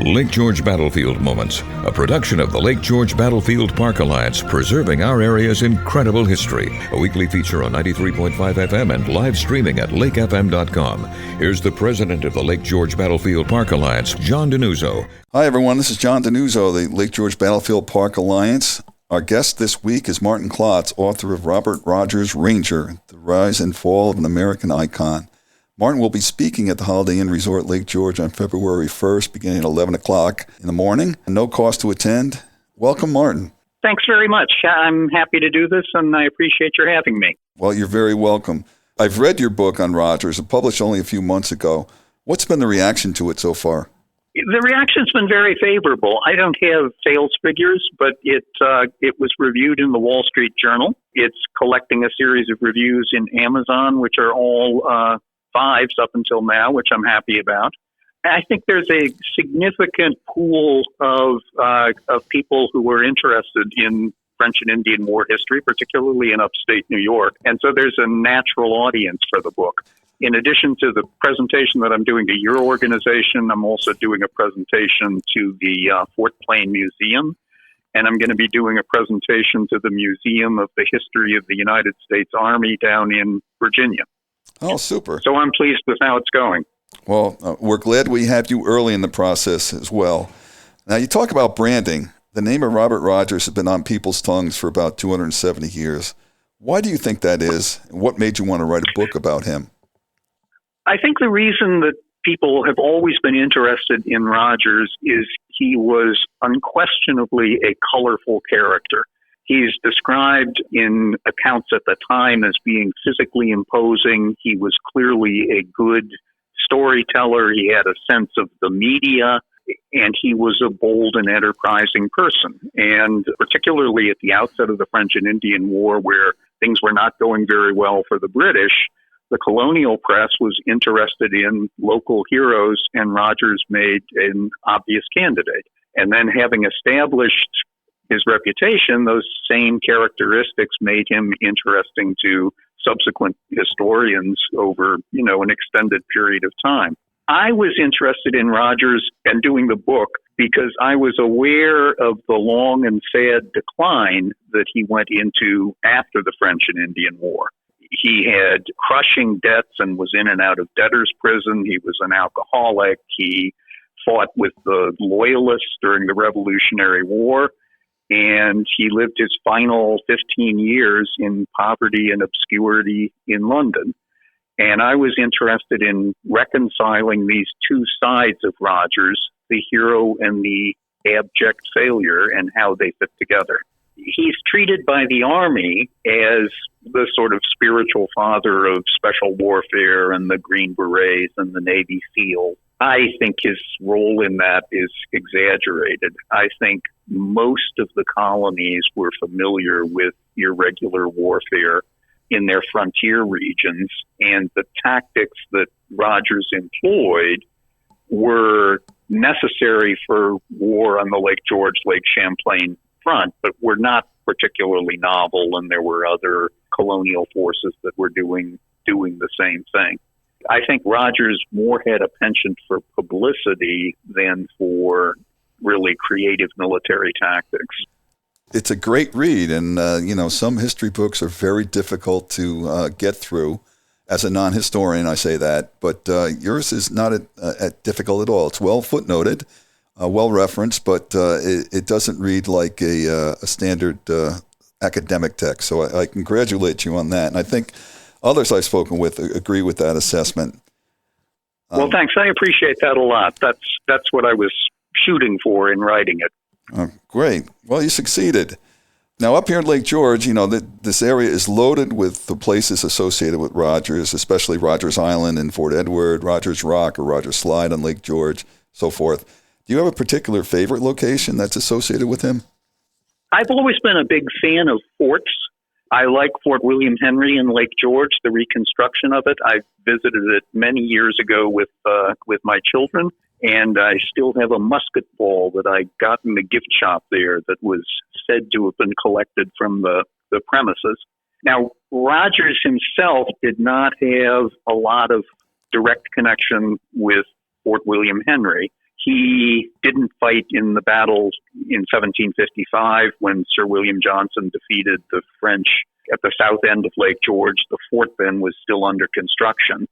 Lake George Battlefield Moments, a production of the Lake George Battlefield Park Alliance, preserving our area's incredible history. A weekly feature on 93.5 FM and live streaming at lakefm.com. Here's the president of the Lake George Battlefield Park Alliance, John Denuzzo. Hi, everyone. This is John Denuzzo, the Lake George Battlefield Park Alliance. Our guest this week is Martin Klotz, author of Robert Rogers' Ranger, The Rise and Fall of an American Icon. Martin will be speaking at the Holiday Inn Resort Lake George on February 1st, beginning at 11 o'clock in the morning. No cost to attend. Welcome, Martin. Thanks very much. I'm happy to do this, and I appreciate your having me. Well, you're very welcome. I've read your book on Rogers, published only a few months ago. What's been the reaction to it so far? The reaction's been very favorable. I don't have sales figures, but it was reviewed in the Wall Street Journal. It's collecting a series of reviews in Amazon, which are all fives up until now, which I'm happy about. I think there's a significant pool of people who are interested in French and Indian War history, particularly in upstate New York. And so there's a natural audience for the book. In addition to the presentation that I'm doing to your organization, I'm also doing a presentation to the Fort Plain Museum, and I'm going to be doing a presentation to the Museum of the History of the United States Army down in Virginia. Oh, super. So I'm pleased with how it's going. Well, we're glad we had you early in the process as well. Now, you talk about branding. The name of Robert Rogers has been on people's tongues for about 270 years. Why do you think that is? And what made you want to write a book about him? I think the reason that people have always been interested in Rogers is he was unquestionably a colorful character. He's described in accounts at the time as being physically imposing. He was clearly a good storyteller. He had a sense of the media, and he was a bold and enterprising person. And particularly at the outset of the French and Indian War, where things were not going very well for the British, the colonial press was interested in local heroes, and Rogers made an obvious candidate. And then having established his reputation, those same characteristics made him interesting to subsequent historians over, an extended period of time. I was interested in Rogers and doing the book because I was aware of the long and sad decline that he went into after the French and Indian War. He had crushing debts and was in and out of debtor's prison. He was an alcoholic. He fought with the Loyalists during the Revolutionary War. And he lived his final 15 years in poverty and obscurity in London. And I was interested in reconciling these two sides of Rogers, the hero and the abject failure, and how they fit together. He's treated by the Army as the sort of spiritual father of special warfare and the Green Berets and the Navy SEAL. I think his role in that is exaggerated. I think most of the colonies were familiar with irregular warfare in their frontier regions, and the tactics that Rogers employed were necessary for war on the Lake George-Lake Champlain front, but were not particularly novel, and there were other colonial forces that were doing the same thing. I think Rogers more had a penchant for publicity than for really creative military tactics. It's a great read, and some history books are very difficult to get through. As a non-historian, I say that, but yours is not difficult at all. It's well footnoted, well referenced, but it doesn't read like a standard academic text. So I congratulate you on that, and I think others I've spoken with agree with that assessment. Well, thanks. I appreciate that a lot. That's what I was shooting for in writing it. Great. Well, you succeeded. Now, up here in Lake George, this area is loaded with the places associated with Rogers, especially Rogers Island in Fort Edward, Rogers Rock or Rogers Slide on Lake George, so forth. Do you have a particular favorite location that's associated with him? I've always been a big fan of forts. I like Fort William Henry in Lake George, the reconstruction of it. I visited it many years ago with my children, and I still have a musket ball that I got in the gift shop there that was said to have been collected from the premises. Now, Rogers himself did not have a lot of direct connection with Fort William Henry. He didn't fight in the battle in 1755 when Sir William Johnson defeated the French at the south end of Lake George. The fort then was still under construction.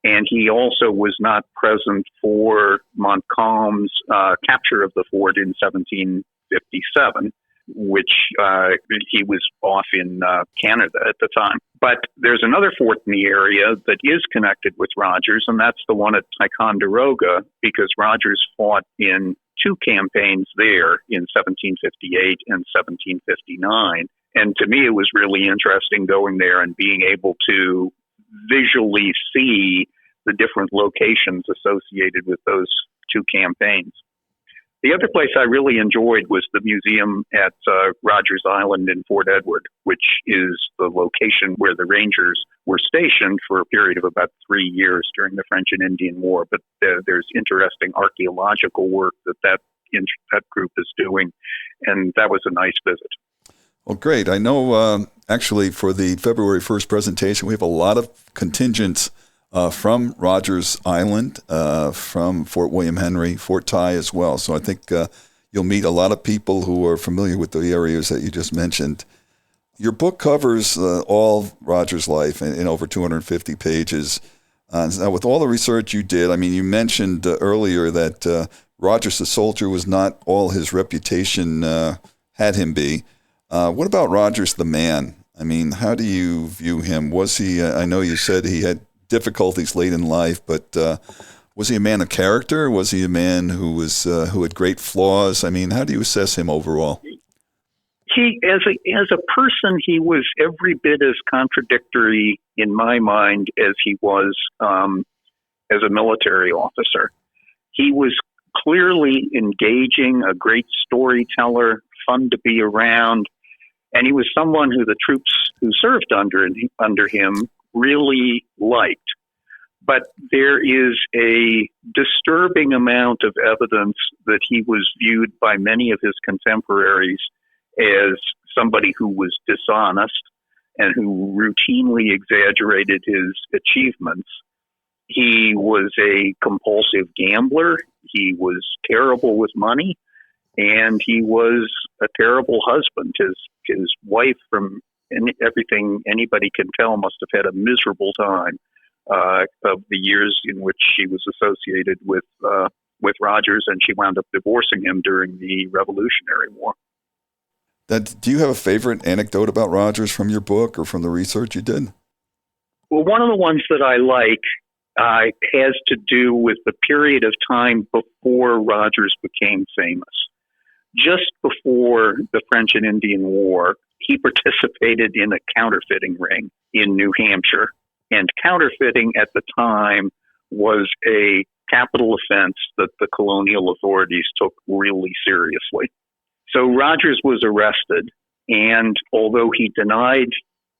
And he also was not present for Montcalm's capture of the fort in 1757, which he was off in Canada at the time. But there's another fort in the area that is connected with Rogers, and that's the one at Ticonderoga, because Rogers fought in two campaigns there in 1758 and 1759. And to me, it was really interesting going there and being able to visually see the different locations associated with those two campaigns. The other place I really enjoyed was the museum at Rogers Island in Fort Edward, which is the location where the Rangers were stationed for a period of about 3 years during the French and Indian War. But there's interesting archaeological work that group is doing, and that was a nice visit. Well, great. I know actually for the February 1st presentation, we have a lot of contingents from Rogers Island, from Fort William Henry, Fort Ty as well. So I think you'll meet a lot of people who are familiar with the areas that you just mentioned. Your book covers all Rogers' life in over 250 pages. Now, with all the research you did, I mean, you mentioned earlier that Rogers the soldier was not all his reputation had him be. What about Rogers the man? I mean, how do you view him? Was he, I know you said he had difficulties late in life, but was he a man of character? Was he a man who had great flaws? I mean, how do you assess him overall? He, as a person, he was every bit as contradictory in my mind as he was as a military officer. He was clearly engaging, a great storyteller, fun to be around, and he was someone who the troops who served under him really liked. But there is a disturbing amount of evidence that he was viewed by many of his contemporaries as somebody who was dishonest and who routinely exaggerated his achievements. He was a compulsive gambler. He was terrible with money, and he was a terrible husband. His wife, from everything anybody can tell, must have had a miserable time of the years in which she was associated with Rogers, and she wound up divorcing him during the Revolutionary War. Do you have a favorite anecdote about Rogers from your book or from the research you did? Well, one of the ones that I like has to do with the period of time before Rogers became famous. Just before the French and Indian War, he participated in a counterfeiting ring in New Hampshire. And counterfeiting at the time was a capital offense that the colonial authorities took really seriously. So Rogers was arrested, and although he denied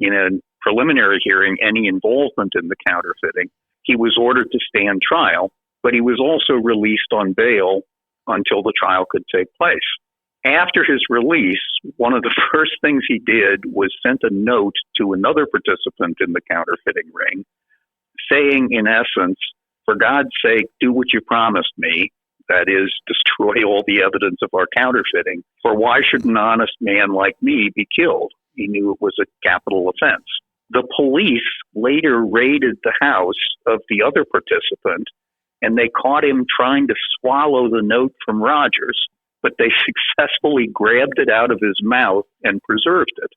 in a preliminary hearing any involvement in the counterfeiting, he was ordered to stand trial, but he was also released on bail until the trial could take place. After his release, one of the first things he did was sent a note to another participant in the counterfeiting ring, saying, in essence, for God's sake, do what you promised me, that is, destroy all the evidence of our counterfeiting, for why should an honest man like me be killed? He knew it was a capital offense. The police later raided the house of the other participant, and they caught him trying to swallow the note from Rogers, but they successfully grabbed it out of his mouth and preserved it.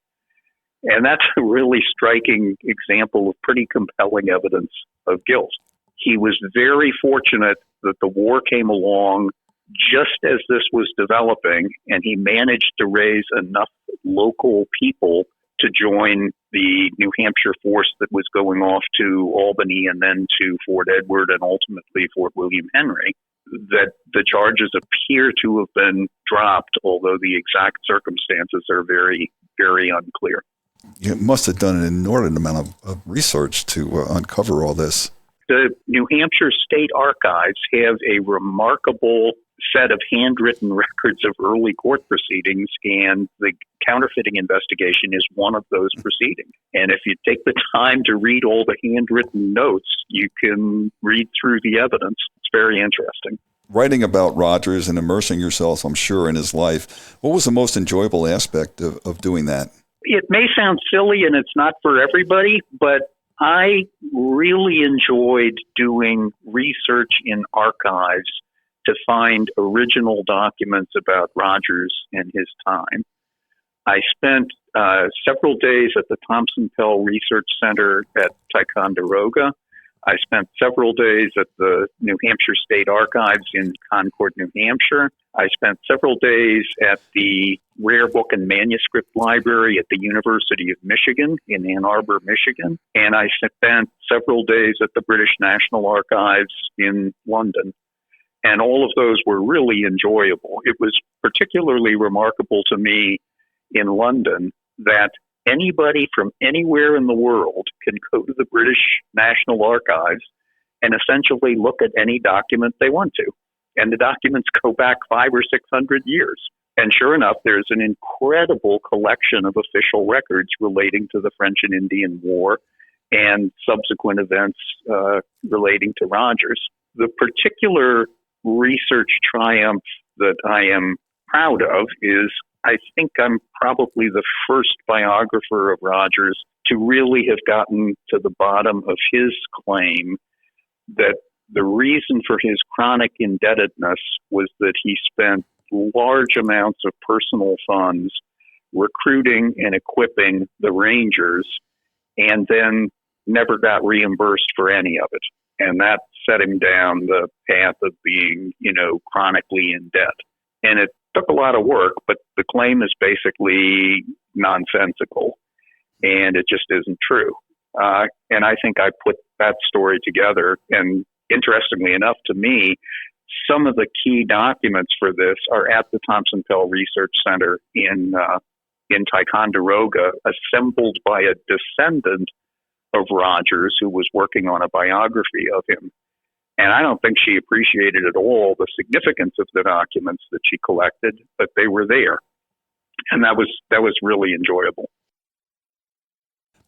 And that's a really striking example of pretty compelling evidence of guilt. He was very fortunate that the war came along just as this was developing, and he managed to raise enough local people to join the New Hampshire force that was going off to Albany and then to Fort Edward and ultimately Fort William Henry, that the charges appear to have been dropped, although the exact circumstances are very, very unclear. You must have done an inordinate amount of research to uncover all this. The New Hampshire State Archives have a remarkable set of handwritten records of early court proceedings, and the counterfeiting investigation is one of those proceedings. And if you take the time to read all the handwritten notes, you can read through the evidence. It's very interesting. writing about Rogers and immersing yourself, I'm sure, in his life. What was the most enjoyable aspect of doing that? It may sound silly and it's not for everybody, but I really enjoyed doing research in archives to find original documents about Rogers and his time. I spent several days at the Thompson Pell Research Center at Ticonderoga. I spent several days at the New Hampshire State Archives in Concord, New Hampshire. I spent several days at the Rare Book and Manuscript Library at the University of Michigan in Ann Arbor, Michigan. And I spent several days at the British National Archives in London. And all of those were really enjoyable. It was particularly remarkable to me in London that anybody from anywhere in the world can go to the British National Archives and essentially look at any document they want to. And the documents go back 500 or 600 years. And sure enough, there's an incredible collection of official records relating to the French and Indian War and subsequent events relating to Rogers. The particular research triumph that I am proud of is I think I'm probably the first biographer of Rogers to really have gotten to the bottom of his claim that the reason for his chronic indebtedness was that he spent large amounts of personal funds recruiting and equipping the Rangers and then never got reimbursed for any of it. And that set him down the path of being, chronically in debt. And it took a lot of work, but the claim is basically nonsensical, and it just isn't true. And I think I put that story together, and interestingly enough to me, some of the key documents for this are at the Thompson Pell Research Center in Ticonderoga, assembled by a descendant of Rogers who was working on a biography of him. And I don't think she appreciated at all the significance of the documents that she collected, but they were there. And that was really enjoyable.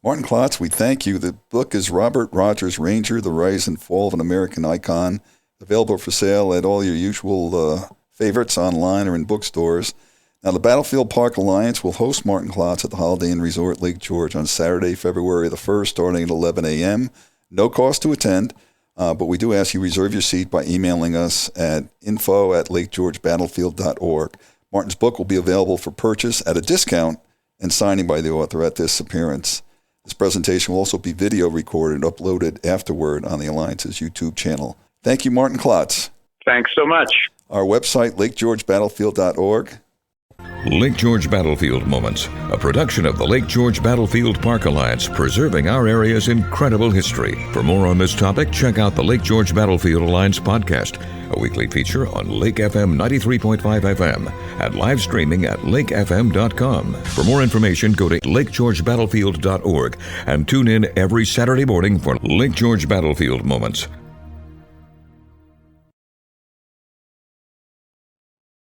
Martin Klotz, we thank you. The book is Robert Rogers Ranger, The Rise and Fall of an American Icon, available for sale at all your usual favorites online or in bookstores. Now, the Battlefield Park Alliance will host Martin Klotz at the Holiday Inn Resort Lake George on Saturday, February the 1st, starting at 11 a.m. No cost to attend. But we do ask you reserve your seat by emailing us at info@lakegeorgebattlefield.org. Martin's book will be available for purchase at a discount and signing by the author at this appearance. This presentation will also be video recorded and uploaded afterward on the Alliance's YouTube channel. Thank you, Martin Klotz. Thanks so much. Our website, lakegeorgebattlefield.org. Lake George Battlefield Moments, a production of the Lake George Battlefield Park Alliance, preserving our area's incredible history. For more on this topic, check out the Lake George Battlefield Alliance podcast, a weekly feature on Lake FM 93.5 FM and live streaming at lakefm.com. For more information, go to lakegeorgebattlefield.org and tune in every Saturday morning for Lake George Battlefield Moments.